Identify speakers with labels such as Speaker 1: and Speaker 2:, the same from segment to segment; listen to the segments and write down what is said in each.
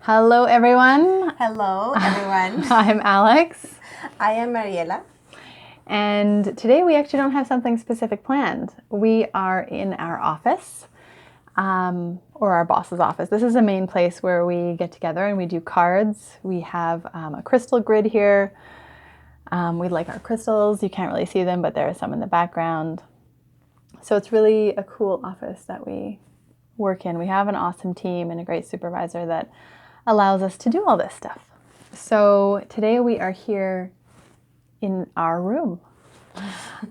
Speaker 1: Hello, everyone.
Speaker 2: Hello, everyone.
Speaker 1: I'm Alex.
Speaker 2: I am Mariela.
Speaker 1: And today we actually don't have something specific planned. We are in our office, or our boss's office. This is the main place where we get together and we do cards. We have a crystal grid here. We like our crystals. You can't really see them, but there are some in the background. So it's really a cool office that we work in. We have an awesome team and a great supervisor that allows us to do all this stuff. So today we are here in our room.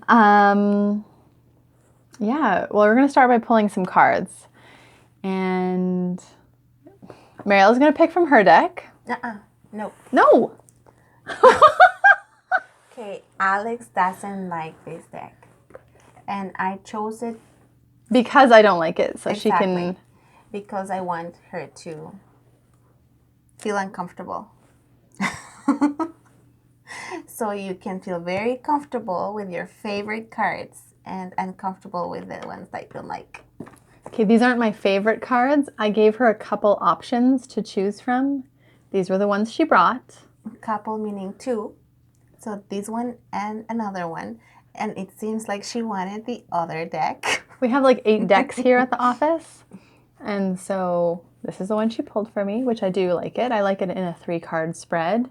Speaker 1: Well, we're going to start by pulling some cards. And Mariela's going to pick from her deck.
Speaker 2: No.
Speaker 1: No!
Speaker 2: Okay, Alex doesn't like this deck. And I chose it
Speaker 1: Because I don't like it, so
Speaker 2: exactly
Speaker 1: she can...
Speaker 2: because I want her to feel uncomfortable. So you can feel very comfortable with your favorite cards and uncomfortable with the ones that you don't like.
Speaker 1: Okay, these aren't my favorite cards. I gave her a couple options to choose from. These were the ones she brought.
Speaker 2: Couple meaning two. So this one and another one. And it seems like she wanted the other deck.
Speaker 1: We have like 8 decks here at the office. And so this is the one she pulled for me, which I do like it. I like it in a 3-card spread.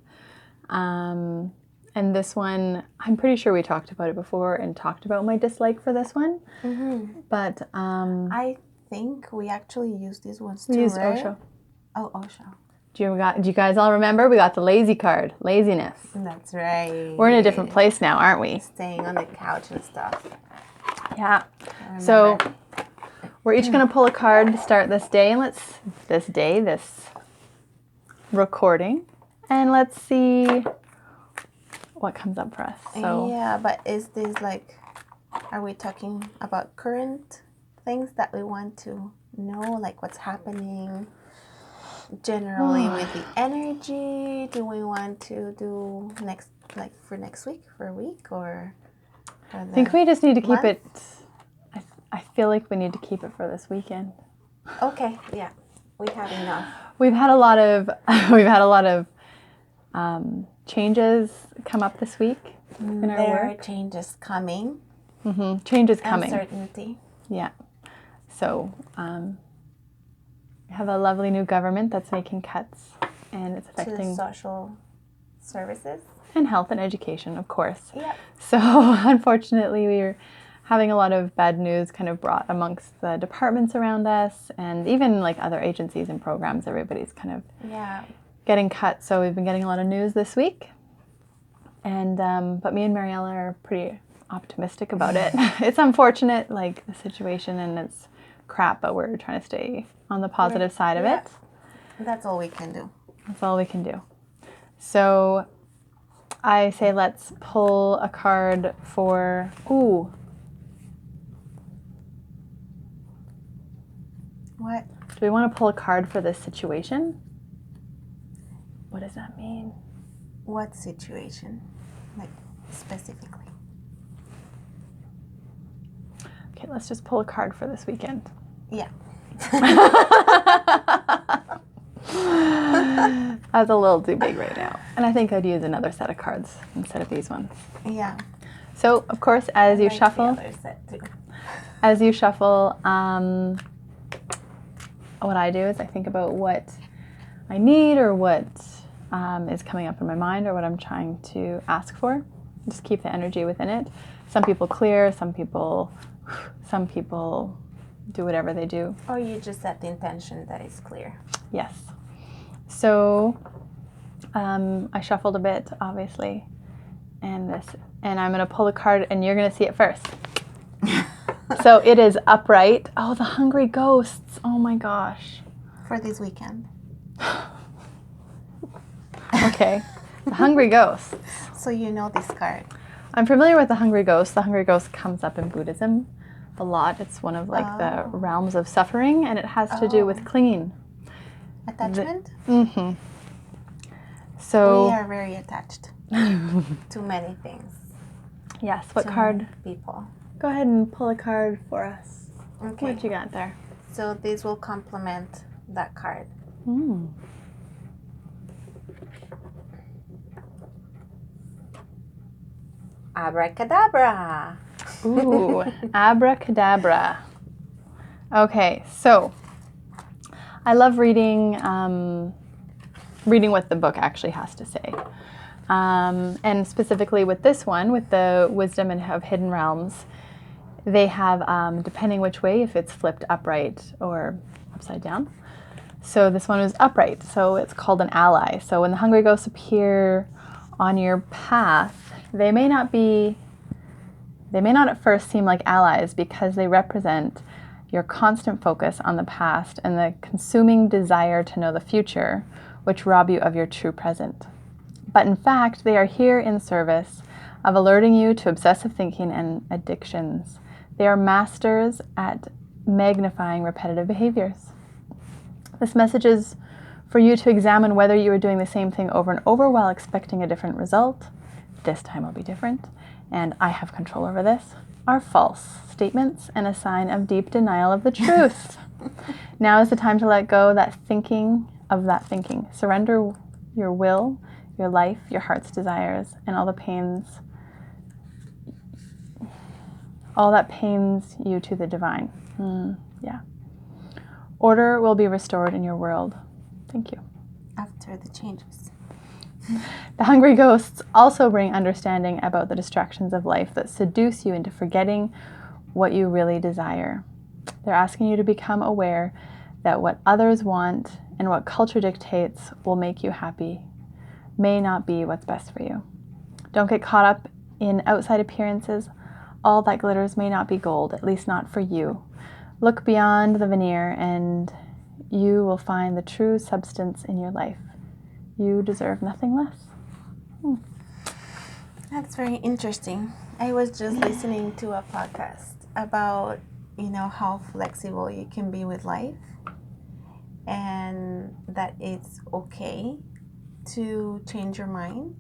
Speaker 1: And this one, I'm pretty sure we talked about it before and talked about my dislike for this one.
Speaker 2: Mm-hmm.
Speaker 1: But
Speaker 2: I think we actually used these ones too,
Speaker 1: we used
Speaker 2: right?
Speaker 1: Osho.
Speaker 2: Oh, Osho.
Speaker 1: Do you guys all remember? We got the lazy card, laziness.
Speaker 2: That's right.
Speaker 1: We're in a different place now, aren't we?
Speaker 2: Staying on the couch and stuff.
Speaker 1: Yeah. So we're each going to pull a card to start this day, and this recording, and let's see what comes up for us. So
Speaker 2: yeah, but is this like, are we talking about current things that we want to know, like what's happening generally with the energy? Do we want to do next week, for a week, or
Speaker 1: I think we just need to keep it. I feel like we need to keep it for this weekend.
Speaker 2: Okay, yeah, we have enough.
Speaker 1: We've had a lot of changes come up this week in our
Speaker 2: There
Speaker 1: work.
Speaker 2: are changes coming.
Speaker 1: Mm-hmm. Changes coming.
Speaker 2: Uncertainty.
Speaker 1: Yeah. So we have a lovely new government that's making cuts, and it's
Speaker 2: To
Speaker 1: affecting
Speaker 2: social services.
Speaker 1: and health and education, of course.
Speaker 2: Yeah.
Speaker 1: So unfortunately, we're having a lot of bad news kind of brought amongst the departments around us, and even like other agencies and programs. Everybody's kind of getting cut. So we've been getting a lot of news this week, and but me and Mariela are pretty optimistic about it. It's unfortunate, like the situation, and it's crap, but we're trying to stay on the positive side of it.
Speaker 2: That's all we can do.
Speaker 1: That's all we can do. So I say let's pull a card for,
Speaker 2: What?
Speaker 1: do we want to pull a card for this situation? What does that mean?
Speaker 2: What situation? Like, specifically.
Speaker 1: Okay, let's just pull a card for this weekend.
Speaker 2: Yeah.
Speaker 1: That's a little too big right now. And I think I'd use another set of cards instead of these ones.
Speaker 2: Yeah.
Speaker 1: So, of course, as you shuffle,
Speaker 2: The other set too.
Speaker 1: what I do is I think about what I need or what is coming up in my mind or what I'm trying to ask for. Just keep the energy within it. Some people clear, some people do whatever they do.
Speaker 2: Or you just set the intention that is clear.
Speaker 1: Yes. So I shuffled a bit, obviously, and I'm going to pull a card, and you're going to see it first. So it is upright. Oh, the hungry ghosts. Oh my gosh.
Speaker 2: For this weekend.
Speaker 1: Okay. The hungry ghosts.
Speaker 2: So you know this card.
Speaker 1: I'm familiar with the hungry ghost. The hungry ghost comes up in Buddhism a lot. It's one of like the realms of suffering, and it has to do with clinging.
Speaker 2: Attachment?
Speaker 1: Mm-hmm. So
Speaker 2: we are very attached to many things.
Speaker 1: Yes. What card?
Speaker 2: People.
Speaker 1: Go ahead and pull a card for us.
Speaker 2: Okay.
Speaker 1: What you got there?
Speaker 2: So this will complement that card. Abracadabra.
Speaker 1: Ooh, abracadabra. Okay, so I love reading what the book actually has to say. And specifically with this one, with the Wisdom of Hidden Realms, they have, depending which way, if it's flipped upright or upside down. So this one is upright, so it's called an ally. So when the hungry ghosts appear on your path, they may not at first seem like allies because they represent your constant focus on the past and the consuming desire to know the future, which rob you of your true present. But in fact, they are here in service of alerting you to obsessive thinking and addictions. They are masters at magnifying repetitive behaviors. This message is for you to examine whether you are doing the same thing over and over while expecting a different result. This time will be different, and I have control over this. Are false statements and a sign of deep denial of the truth. Now is the time to let go of that thinking. Surrender your will, your life, your heart's desires, and all that pains you to the divine. Yeah. Order will be restored in your world. Thank you.
Speaker 2: After the changes.
Speaker 1: The hungry ghosts also bring understanding about the distractions of life that seduce you into forgetting what you really desire. They're asking you to become aware that what others want and what culture dictates will make you happy may not be what's best for you. Don't get caught up in outside appearances. All that glitters may not be gold, at least not for you. Look beyond the veneer and you will find the true substance in your life. You deserve nothing less.
Speaker 2: That's very interesting. I was just listening to a podcast about, how flexible you can be with life and that it's okay to change your mind,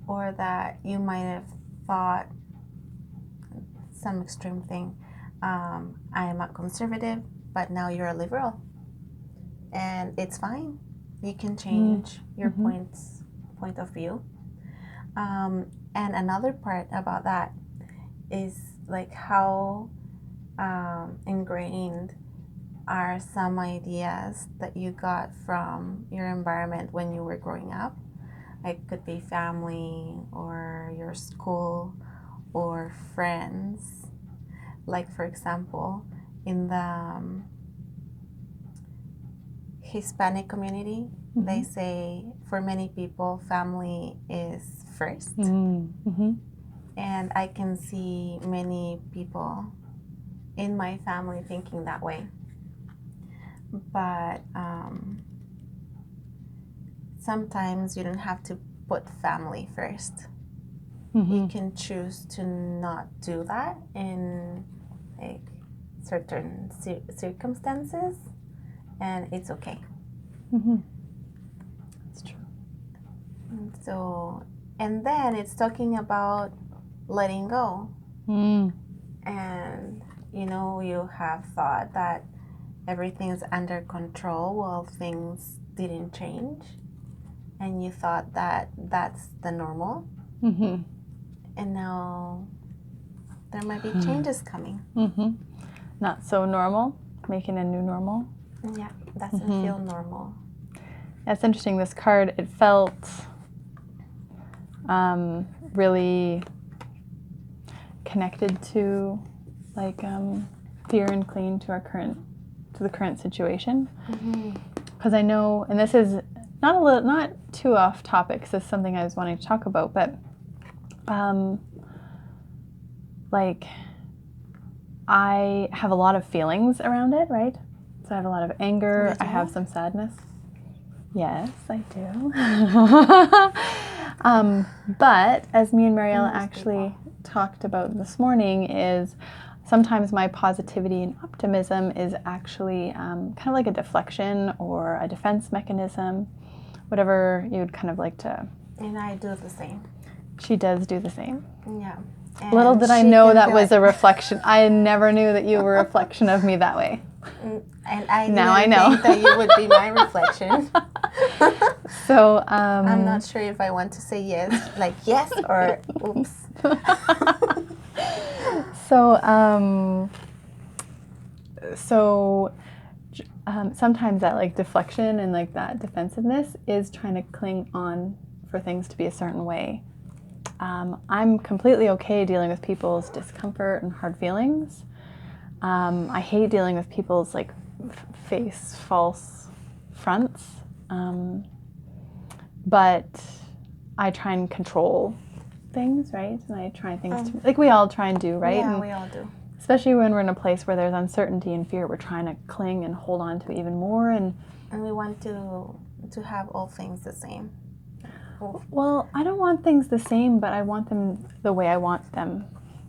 Speaker 2: or that you might have thought some extreme thing. I am a conservative, but now you're a liberal. And it's fine. You can change your point of view. And another part about that is like how ingrained are some ideas that you got from your environment when you were growing up. It could be family or your school or friends. Like, for example, in the Hispanic community, they say for many people, family is first. And I can see many people in my family thinking that way. But sometimes you don't have to put family first. You can choose to not do that in like certain circumstances, and it's okay.
Speaker 1: That's true.
Speaker 2: And then it's talking about letting go. And you have thought that everything's under control while things didn't change, and you thought that that's the normal. And now there might be changes coming.
Speaker 1: Not so normal, making a new normal.
Speaker 2: Yeah, doesn't feel normal.
Speaker 1: That's interesting. This card, it felt really connected to like pure and clean to the current situation. Because I know, and this is not too off topic, because this is something I was wanting to talk about, but like I have a lot of feelings around it, right? So I have a lot of anger. I have some sadness. Yes, I do. But as me and Mariela actually talked about this morning, is sometimes my positivity and optimism is actually kind of like a deflection or a defense mechanism, whatever you'd kind of like to.
Speaker 2: And I do the same.
Speaker 1: She does do the same.
Speaker 2: Yeah. And
Speaker 1: little did I know that was a reflection. I never knew that you were a reflection of me that way.
Speaker 2: And I didn't think that you would be my reflection.
Speaker 1: So
Speaker 2: I'm not sure if I want to say yes, like yes or oops.
Speaker 1: So sometimes that like deflection and like that defensiveness is trying to cling on for things to be a certain way. I'm completely okay dealing with people's discomfort and hard feelings. I hate dealing with people's like face false fronts, but I try and control things, right? And I try things to, like we all try and do, right?
Speaker 2: Yeah,
Speaker 1: and
Speaker 2: we all do.
Speaker 1: especially when we're in a place where there's uncertainty and fear, we're trying to cling and hold on to even more. And
Speaker 2: we want to have all things the same.
Speaker 1: well, I don't want things the same, but I want them the way I want them.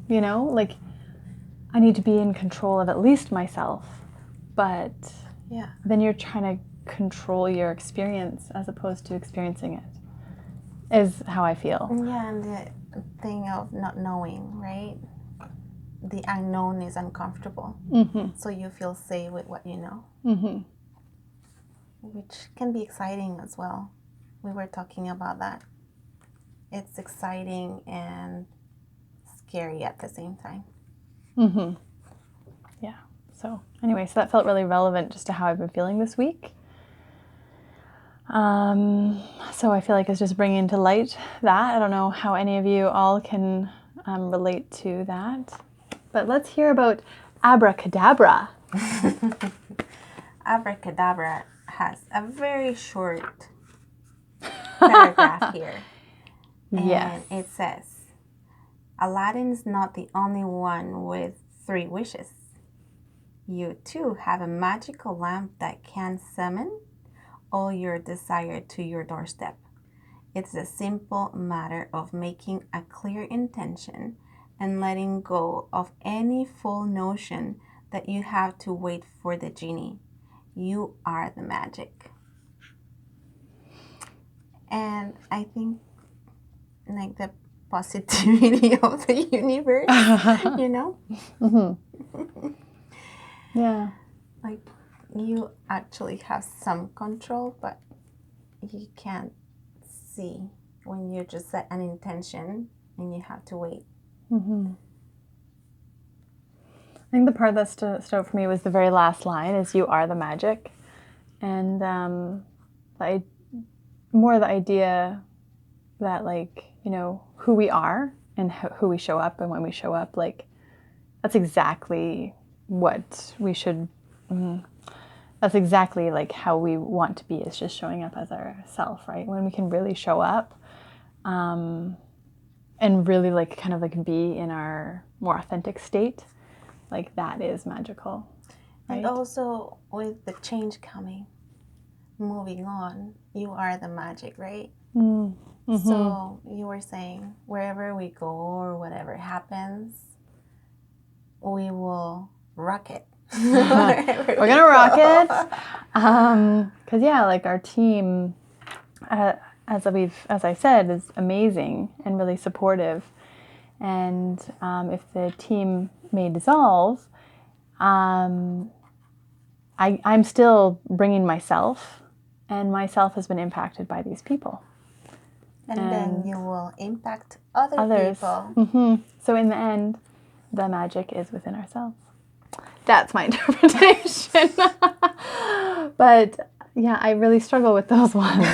Speaker 1: You know, like I need to be in control of at least myself. But
Speaker 2: yeah,
Speaker 1: then you're trying to control your experience as opposed to experiencing it, is how I feel.
Speaker 2: Yeah, and the thing of not knowing, right? The unknown is uncomfortable.
Speaker 1: Mm-hmm.
Speaker 2: So you feel safe with what you know.
Speaker 1: Mm-hmm.
Speaker 2: Which can be exciting as well. We were talking about that. It's exciting and scary at the same time.
Speaker 1: Mm-hmm. Yeah. So anyway, so that felt really relevant just to how I've been feeling this week. So I feel like it's just bringing to light that. I don't know how any of you all can relate to that. But let's hear about Abracadabra.
Speaker 2: Abracadabra has a very short paragraph here.
Speaker 1: Yes.
Speaker 2: And it says, Aladdin's not the only one with 3 wishes. You too have a magical lamp that can summon all your desire to your doorstep. It's a simple matter of making a clear intention and letting go of any full notion that you have to wait for the genie. You are the magic. And I think like the positivity of the universe, you know?
Speaker 1: Mm-hmm. Yeah.
Speaker 2: Like you actually have some control, but you can't see when you just set an intention and you have to wait.
Speaker 1: Mm-hmm. I think the part that stood out for me was the very last line is you are the magic. And more the idea that like, you know, who we are and who we show up and when we show up, like that's exactly what we should, that's exactly like how we want to be, is just showing up as ourself, right? When we can really show up and really like kind of like be in our more authentic state, like that is magical. Right?
Speaker 2: And also with the change coming, moving on, you are the magic, right?
Speaker 1: Mm-hmm.
Speaker 2: So you were saying wherever we go or whatever happens, we will rock it.
Speaker 1: We're gonna rock it. Because yeah, like our team, as I said, is amazing and really supportive. And if the team may dissolve, I'm still bringing myself, and myself has been impacted by these people.
Speaker 2: And then you will impact others. People.
Speaker 1: Mm-hmm. So in the end, the magic is within ourselves. That's my interpretation. But yeah, I really struggle with those ones.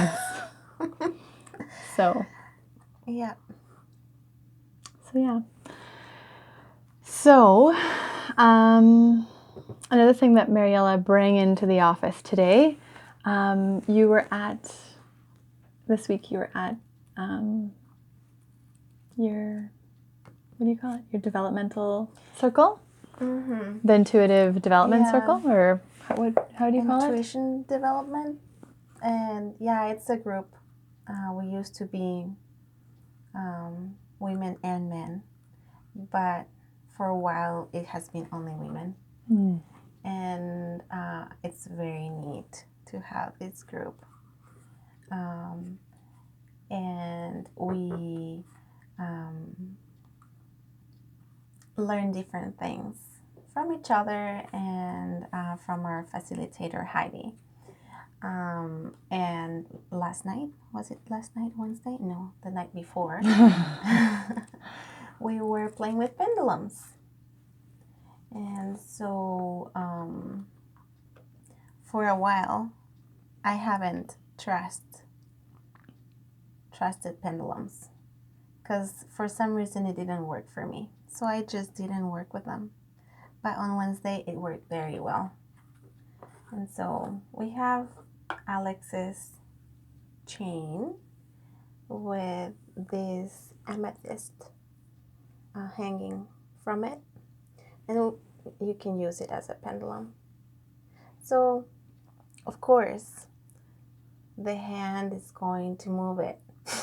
Speaker 1: So
Speaker 2: yeah.
Speaker 1: So another thing that Mariela bring into the office today, this week you were at your, what do you call it? Your developmental circle?
Speaker 2: Mm-hmm.
Speaker 1: The intuitive development circle? Or how do you call it?
Speaker 2: Intuition development. And yeah, it's a group. We used to be women and men. But for a while, it has been only women.
Speaker 1: Mm.
Speaker 2: And it's very neat to have this group. And we learn different things from each other and from our facilitator, Heidi. And last night. Was it last night, Wednesday? No, the night before. We were playing with pendulums. And so for a while, I haven't trusted pendulums because for some reason it didn't work for me. So I just didn't work with them. But on Wednesday, it worked very well. And so we have Alex's chain with this amethyst hanging from it. And you can use it as a pendulum. So, of course, the hand is going to move it.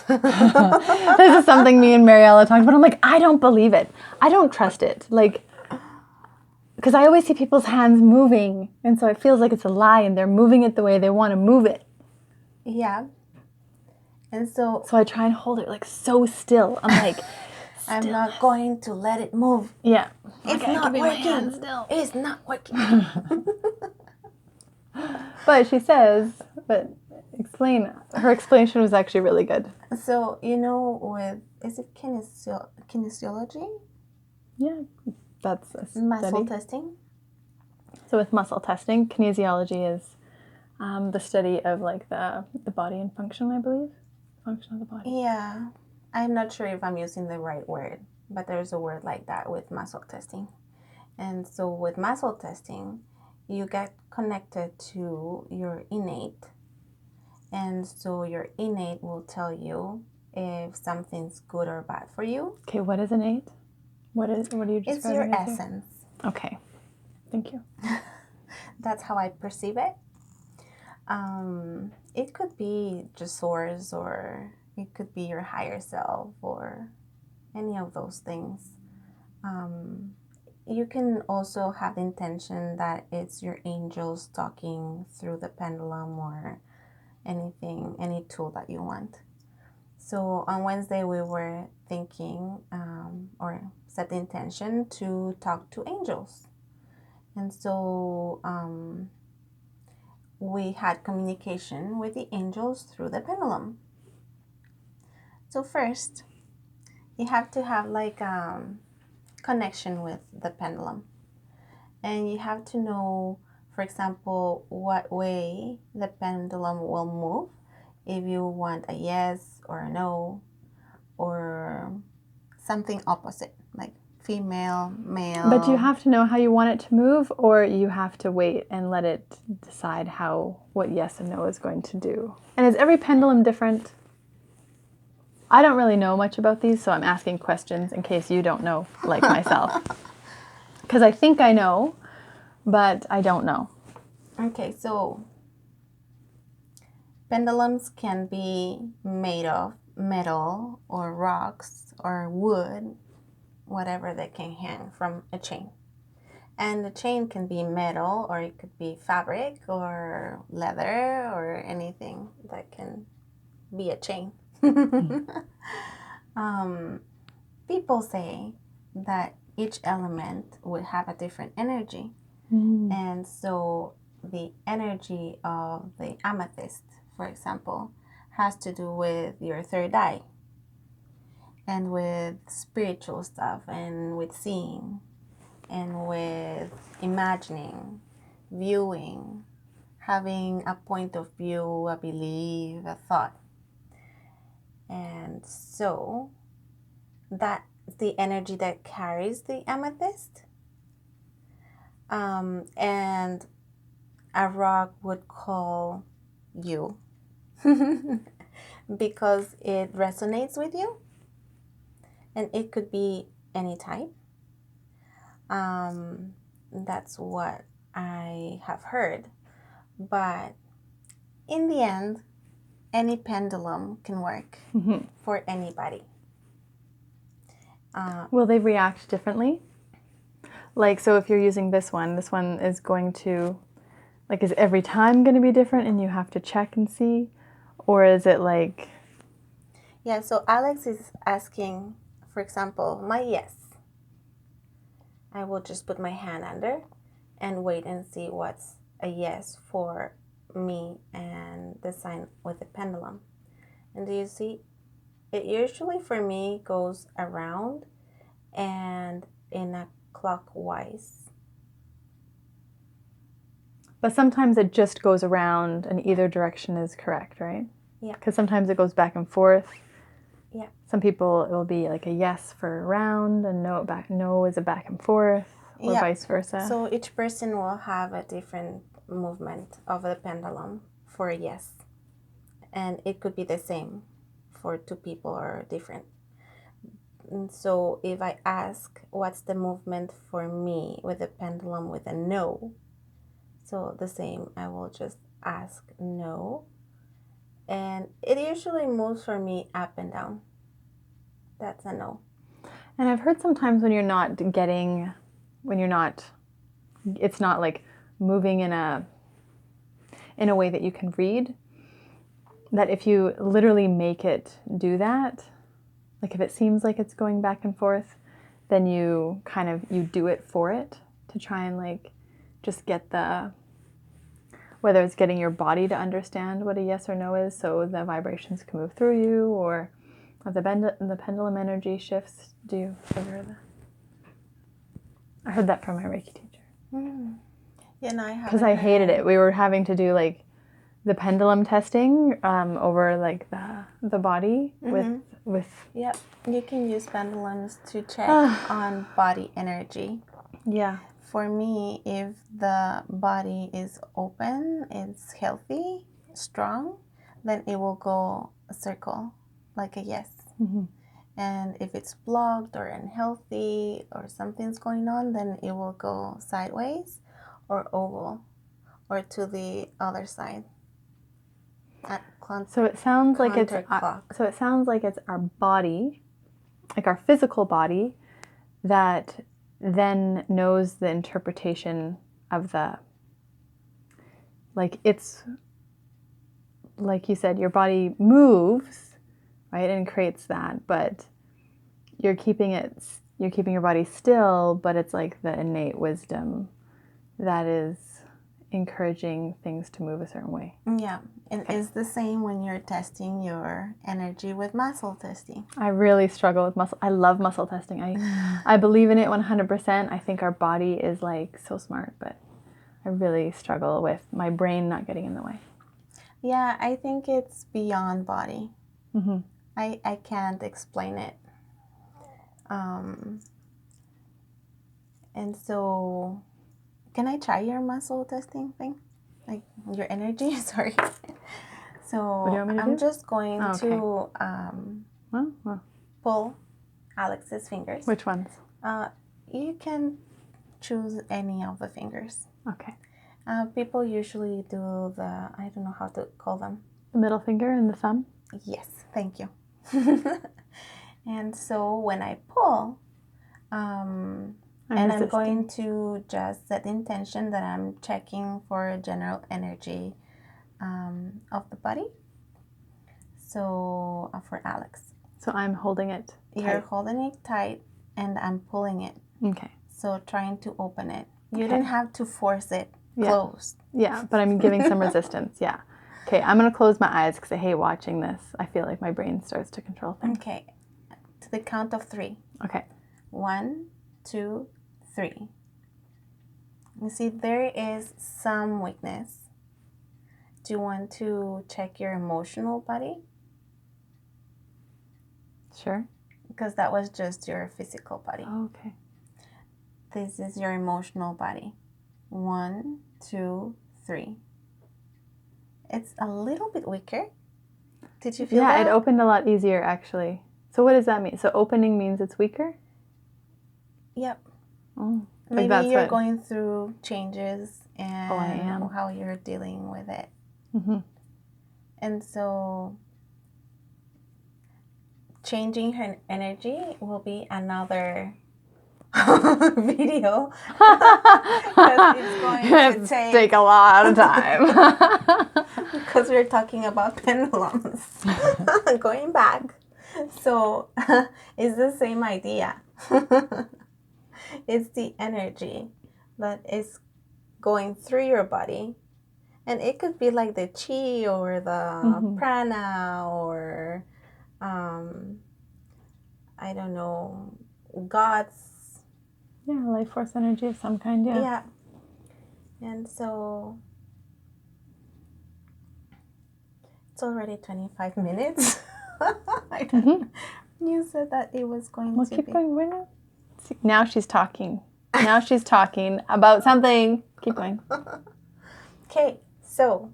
Speaker 1: This is something me and Mariela talked about. I'm like, I don't believe it. I don't trust it. Like, because I always see people's hands moving, and so it feels like it's a lie, and they're moving it the way they want to move it.
Speaker 2: Yeah. And so
Speaker 1: I try and hold it like so still. I'm like,
Speaker 2: I'm not going to let it move.
Speaker 1: Yeah.
Speaker 2: It's not working. It's not working.
Speaker 1: But she says, her explanation was actually really good.
Speaker 2: So, is it kinesiology?
Speaker 1: Yeah, that's a study.
Speaker 2: Muscle testing?
Speaker 1: So with muscle testing, kinesiology is the study of like the body and function, I believe. Function of the body.
Speaker 2: Yeah. I'm not sure if I'm using the right word, but there's a word like that with muscle testing. And so with muscle testing, you get connected to your innate. And so your innate will tell you if something's good or bad for you.
Speaker 1: Okay, what is innate? What are you describing?
Speaker 2: It's your essence.
Speaker 1: Okay, thank you.
Speaker 2: That's how I perceive it. It could be just source, or it could be your higher self, or any of those things. You can also have the intention that it's your angels talking through the pendulum or anything, any tool that you want. So on Wednesday, we were thinking or set the intention to talk to angels. And so we had communication with the angels through the pendulum. So first, you have to have like connection with the pendulum. And you have to know, for example, what way the pendulum will move. If you want a yes or a no, or something opposite, like female, male.
Speaker 1: But you have to know how you want it to move, or you have to wait and let it decide what yes and no is going to do. And is every pendulum different? I don't really know much about these, so I'm asking questions in case you don't know, like myself. Because I think I know, but I don't know.
Speaker 2: Okay, so pendulums can be made of metal or rocks or wood, whatever they can hang from a chain. And the chain can be metal, or it could be fabric or leather or anything that can be a chain. People say that each element would have a different energy. And so the energy of the amethyst, for example, has to do with your third eye and with spiritual stuff and with seeing and with imagining, viewing, having a point of view, a belief, a thought. And so that's the energy that carries the amethyst. And a rock would call you because it resonates with you. And it could be any type. That's what I have heard. But in the end, any pendulum can work for anybody.
Speaker 1: Will they react differently? Like, so if you're using this one is going to, like, is every time going to be different and you have to check and see? Or is it like...
Speaker 2: Yeah, so Alex is asking, for example, my yes. I will just put my hand under and wait and see what's a yes for me and the sign with the pendulum. And do you see? It usually for me goes around and in a clockwise.
Speaker 1: But sometimes it just goes around and either direction is correct, right?
Speaker 2: Yeah.
Speaker 1: Because sometimes it goes back and forth.
Speaker 2: Yeah.
Speaker 1: Some people, it will be like a yes for round and no is a back and forth, or vice versa.
Speaker 2: So each person will have a different movement of the pendulum for a yes. And it could be the same for two people or different. And so if I ask what's the movement for me with the pendulum with a no, so the same, I will just ask no. And it usually moves for me up and down. That's a no.
Speaker 1: And I've heard sometimes when you're not, it's not like moving in a way that you can read, that if you literally make it do that, like if it seems like it's going back and forth, then you do it for it to try and like just get whether it's getting your body to understand what a yes or no is so the vibrations can move through you, or the pendulum energy shifts. Do you ever hear that? I heard that from my Reiki teacher.
Speaker 2: Yeah, no, I haven't.
Speaker 1: Because I hated it. We were having to do like the pendulum testing over like the body with.
Speaker 2: Yep, you can use pendulums to check on body energy.
Speaker 1: Yeah.
Speaker 2: For me, if the body is open, it's healthy, strong, then it will go a circle, like a yes.
Speaker 1: Mm-hmm.
Speaker 2: And if it's blocked or unhealthy or something's going on, then it will go sideways or oval or to the other side.
Speaker 1: So it sounds like it's our body, like our physical body, that then knows the interpretation of it's like you said, your body moves, right, and creates that, but you're keeping your body still, but it's like the innate wisdom that is encouraging things to move a certain way.
Speaker 2: Yeah, and it's the same when you're testing your energy with muscle testing.
Speaker 1: I really struggle with muscle. I love muscle testing. I believe in it 100%. I think our body is like so smart, but I really struggle with my brain not getting in the way.
Speaker 2: Yeah, I think it's beyond body.
Speaker 1: Mm-hmm.
Speaker 2: I can't explain it. And so, can I try your muscle testing thing? Like your energy? Sorry. So,
Speaker 1: What do you want me to
Speaker 2: I'm
Speaker 1: do?
Speaker 2: just going to pull Alex's fingers.
Speaker 1: Which ones?
Speaker 2: You can choose any of the fingers.
Speaker 1: Okay.
Speaker 2: People usually do I don't know how to call them.
Speaker 1: The middle finger and the thumb?
Speaker 2: Yes, thank you. And so when I pull, I'm going to just set the intention that I'm checking for general energy of the body. So for Alex.
Speaker 1: So I'm holding it tight.
Speaker 2: You're holding it tight and I'm pulling it.
Speaker 1: Okay.
Speaker 2: So trying to open it. You don't have to force it closed.
Speaker 1: Yeah, but I'm giving some resistance. Yeah. Okay, I'm going to close my eyes because I hate watching this. I feel like my brain starts to control things.
Speaker 2: Okay. To the count of 3.
Speaker 1: Okay.
Speaker 2: 1, 2, 3. You see, there is some weakness. Do you want to check your emotional body?
Speaker 1: Sure.
Speaker 2: Because that was just your physical body.
Speaker 1: Oh, okay.
Speaker 2: This is your emotional body. 1, 2, 3. It's a little bit weaker. Did you feel that?
Speaker 1: Yeah, it opened a lot easier, actually. So what does that mean? So opening means it's weaker?
Speaker 2: Yep.
Speaker 1: Oh,
Speaker 2: maybe you're going through changes and
Speaker 1: I am.
Speaker 2: how you're dealing with it.
Speaker 1: Mm-hmm.
Speaker 2: And so changing her energy will be another video because it's going to
Speaker 1: take a lot of time
Speaker 2: because we're talking about pendulums. Going back, so it's the same idea. It's the energy that is going through your body And it could be like the chi or the prana or, I don't know, God's.
Speaker 1: Yeah, life force energy of some kind, yeah.
Speaker 2: Yeah. And so it's already 25 minutes. You said that it was going
Speaker 1: Well,
Speaker 2: to
Speaker 1: keep
Speaker 2: be.
Speaker 1: going. We're not... See, now she's talking. Now she's talking about something. Keep going.
Speaker 2: Okay, so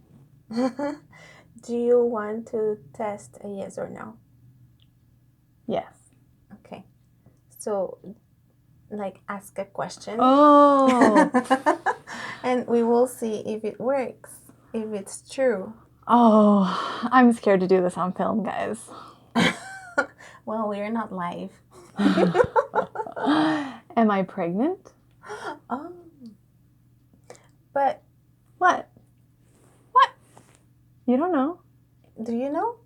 Speaker 2: do you want to test a yes or no?
Speaker 1: Yes.
Speaker 2: Okay. So, like, ask a question.
Speaker 1: Oh.
Speaker 2: And we will see if it works, if it's true.
Speaker 1: Oh, I'm scared to do this on film, guys.
Speaker 2: Well, we're not live.
Speaker 1: Am I pregnant?
Speaker 2: Oh. But
Speaker 1: What? What? You don't know.
Speaker 2: do you know?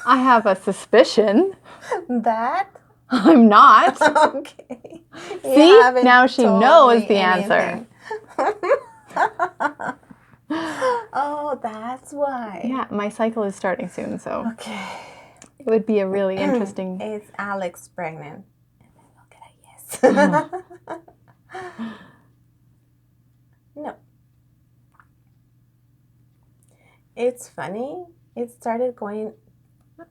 Speaker 1: I have a suspicion.
Speaker 2: That?
Speaker 1: I'm not.
Speaker 2: Okay.
Speaker 1: See? Now she knows the answer.
Speaker 2: Oh, that's why.
Speaker 1: Yeah, my cycle is starting soon, so
Speaker 2: Okay.
Speaker 1: it would be a really interesting...
Speaker 2: Is Alex pregnant? And then we'll get a yes. No. It's funny. It started going...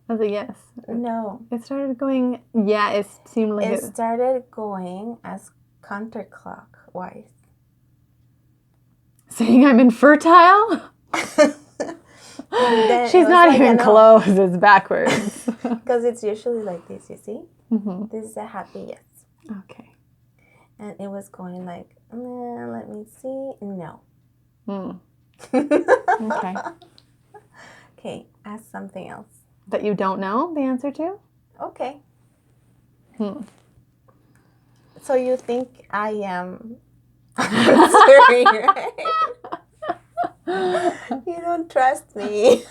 Speaker 1: As a yes.
Speaker 2: No.
Speaker 1: It started going... Yeah, it seemed like
Speaker 2: It started going as counterclockwise.
Speaker 1: Saying I'm infertile? She's not like even close. It's backwards.
Speaker 2: Because it's usually like this, you see?
Speaker 1: Mm-hmm.
Speaker 2: This is a happy yes.
Speaker 1: Okay.
Speaker 2: And it was going like, let me see. No.
Speaker 1: Okay.
Speaker 2: Okay, ask something else.
Speaker 1: That you don't know the answer to?
Speaker 2: Okay. So you think I am answering, right? You don't trust me.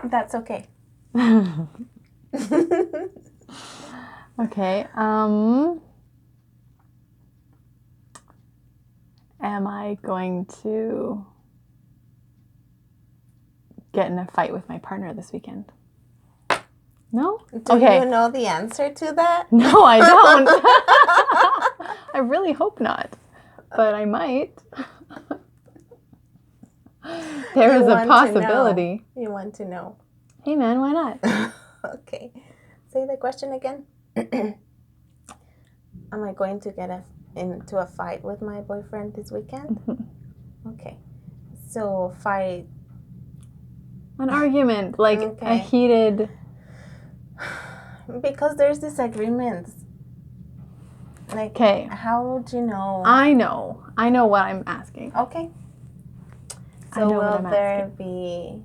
Speaker 2: That's okay.
Speaker 1: Okay. Am I going to get in a fight with my partner this weekend? No?
Speaker 2: Do you know the answer to that?
Speaker 1: No, I don't. I really hope not. But I might. There is a possibility.
Speaker 2: You want to know.
Speaker 1: Hey man, why not?
Speaker 2: Okay. Say the question again. Am I going to get into a fight with my boyfriend this weekend? Okay. So fight.
Speaker 1: An argument, like a heated...
Speaker 2: Because there's disagreements. Like,
Speaker 1: okay.
Speaker 2: How would you know?
Speaker 1: I know what I'm asking.
Speaker 2: Okay. So will there be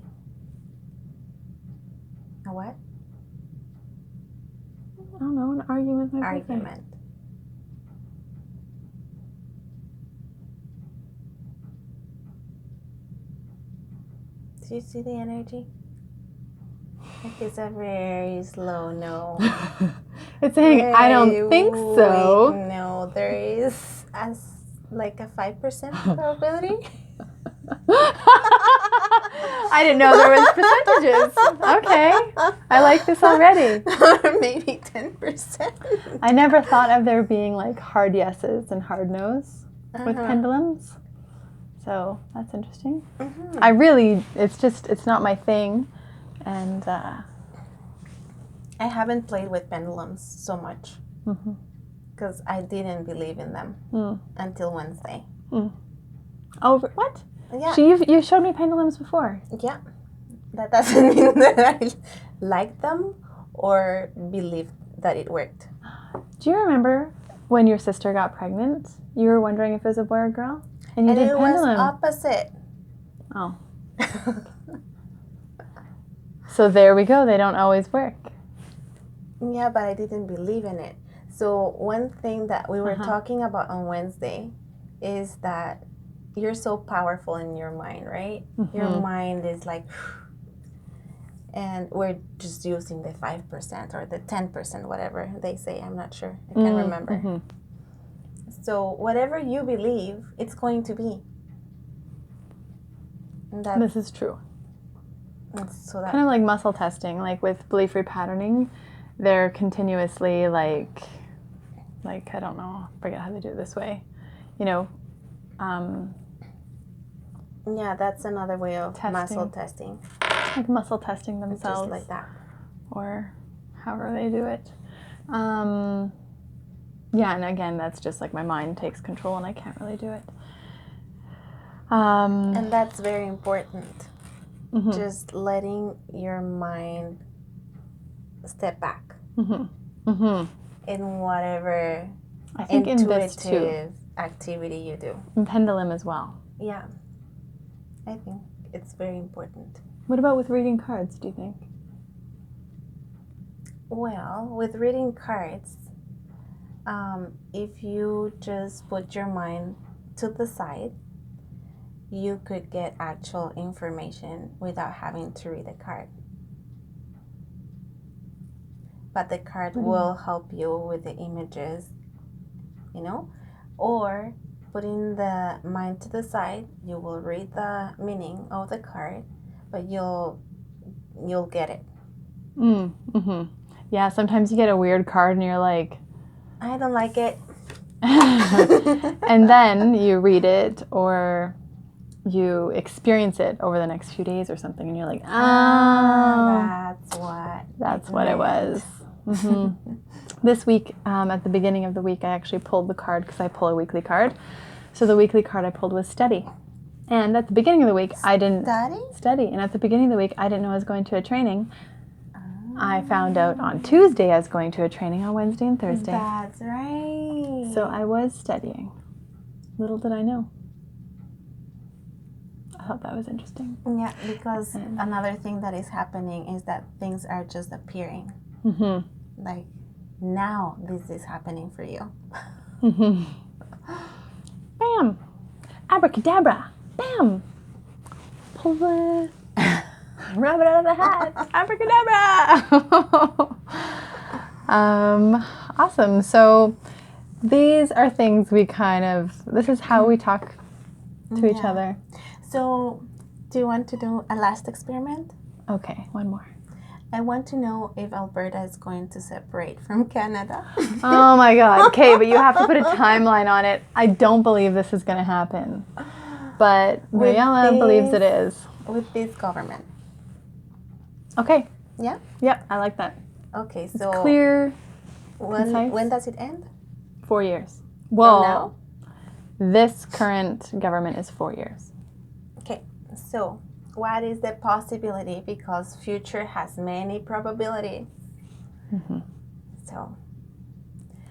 Speaker 2: a what?
Speaker 1: I don't know, an argument with my boyfriend.
Speaker 2: Argument. Do you see the energy? Like it's a very slow no.
Speaker 1: It's saying, I don't think so.
Speaker 2: No, there is like a 5% probability.
Speaker 1: I didn't know there was percentages. Okay. I like this already.
Speaker 2: Or maybe 10%.
Speaker 1: I never thought of there being like hard yeses and hard nos with pendulums. So that's interesting. I really, it's not my thing. And
Speaker 2: I haven't played with pendulums so much because I didn't believe in them until Wednesday.
Speaker 1: Oh, what?
Speaker 2: Yeah.
Speaker 1: So you showed me pendulums before.
Speaker 2: Yeah. That doesn't mean that I liked them or believed that it worked.
Speaker 1: Do you remember when your sister got pregnant? You were wondering if it was a boy or girl? And you did
Speaker 2: it
Speaker 1: pendulum.
Speaker 2: was opposite.
Speaker 1: Oh. So there we go. They don't always work.
Speaker 2: Yeah, but I didn't believe in it. So one thing that we were talking about on Wednesday is that you're so powerful in your mind, right? Your mind is like, and we're just using the 5% or the 10%, whatever they say. I'm not sure. I can't remember. So whatever you believe, it's going to be.
Speaker 1: This is true.
Speaker 2: So
Speaker 1: Kind of like muscle testing, like with belief repatterning, they're continuously like I don't know, I forget how they do it this way, you know.
Speaker 2: Yeah, that's another way of muscle testing.
Speaker 1: Like muscle testing themselves.
Speaker 2: Just like that.
Speaker 1: Or however they do it. Yeah, and again, that's just like my mind takes control and I can't really do it.
Speaker 2: And that's very important.
Speaker 1: Mm-hmm.
Speaker 2: Just letting your mind step back in whatever
Speaker 1: I think
Speaker 2: intuitive activity you do.
Speaker 1: In Pendulum as well.
Speaker 2: Yeah, I think it's very important.
Speaker 1: What about with reading cards, do you think?
Speaker 2: Well, with reading cards, if you just put your mind to the side, you could get actual information without having to read a card. But the card will help you with the images, you know? Or putting the mind to the side, you will read the meaning of the card, but you'll get it.
Speaker 1: Yeah, sometimes you get a weird card and you're like,
Speaker 2: I don't like it.
Speaker 1: And then you read it or you experience it over the next few days or something and you're like, that's what it was. This week, at the beginning of the week, I actually pulled the card because I pull a weekly card. So the weekly card I pulled was steady. And at the beginning of the week, I didn't... Steady? And at the beginning of the week, I didn't know I was going to a training. I found out on Tuesday I was going to a training on Wednesday and Thursday.
Speaker 2: That's right.
Speaker 1: So I was studying. Little did I know. I thought that was interesting.
Speaker 2: Yeah, because another thing that is happening is that things are just appearing. Like, now this is happening for you.
Speaker 1: Bam! Abracadabra! Bam! Pull the rabbit out of the hat! Abracadabra! Awesome. So these are things we this is how we talk to each other.
Speaker 2: So, do you want to do a last experiment?
Speaker 1: Okay, one more.
Speaker 2: I want to know if Alberta is going to separate from Canada.
Speaker 1: Oh my God. Okay, but you have to put a timeline on it. I don't believe this is going to happen. But Mariela believes it is.
Speaker 2: With this government.
Speaker 1: Okay.
Speaker 2: Yeah?
Speaker 1: Yep, I like that.
Speaker 2: Okay, so...
Speaker 1: It's clear.
Speaker 2: When does it end?
Speaker 1: 4 years. Well,
Speaker 2: now?
Speaker 1: This current government is 4 years.
Speaker 2: Okay, so... what is the possibility? Because future has many probability. So